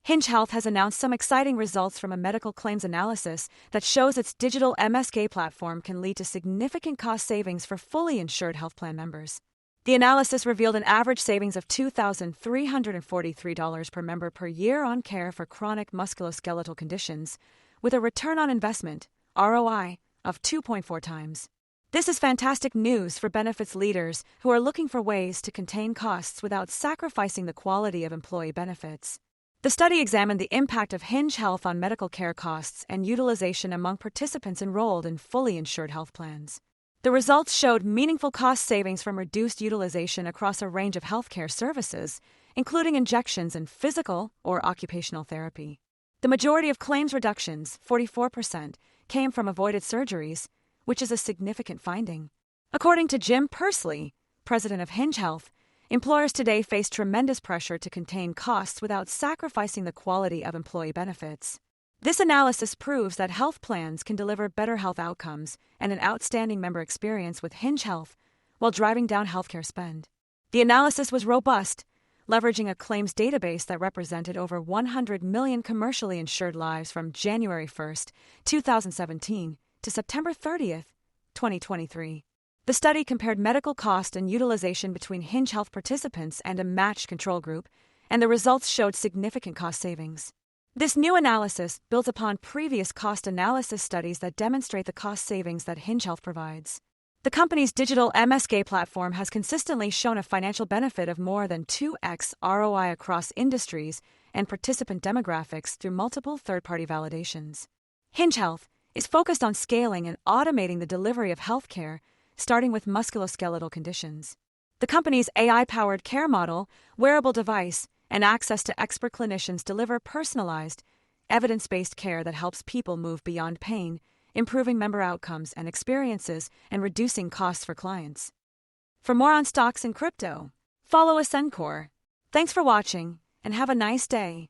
Hinge Health has announced some exciting results from a medical claims analysis that shows its digital MSK platform can lead to significant cost savings for fully insured health plan members. The analysis revealed an average savings of $2,343 per member per year on care for chronic musculoskeletal conditions, with a return on investment, ROI, of 2.4 times. This is fantastic news for benefits leaders who are looking for ways to contain costs without sacrificing the quality of employee benefits. The study examined the impact of Hinge Health on medical care costs and utilization among participants enrolled in fully insured health plans. The results showed meaningful cost savings from reduced utilization across a range of healthcare services, including injections and physical or occupational therapy. The majority of claims reductions, 44%, came from avoided surgeries, which is a significant finding. According to Jim Pursley, president of Hinge Health, employers today face tremendous pressure to contain costs without sacrificing the quality of employee benefits. This analysis proves that health plans can deliver better health outcomes and an outstanding member experience with Hinge Health while driving down healthcare spend. The analysis was robust, leveraging a claims database that represented over 100 million commercially insured lives from January 1, 2017 to September 30, 2023. The study compared medical cost and utilization between Hinge Health participants and a matched control group, and the results showed significant cost savings. This new analysis builds upon previous cost analysis studies that demonstrate the cost savings that Hinge Health provides. The company's digital MSK platform has consistently shown a financial benefit of more than 2x ROI across industries and participant demographics through multiple third-party validations. Hinge Health is focused on scaling and automating the delivery of healthcare, starting with musculoskeletal conditions. The company's AI-powered care model, wearable device, and access to expert clinicians deliver personalized, evidence-based care that helps people move beyond pain, improving member outcomes and experiences and reducing costs for clients. For more on stocks and crypto, follow Ascencore. Thanks for watching, and have a nice day.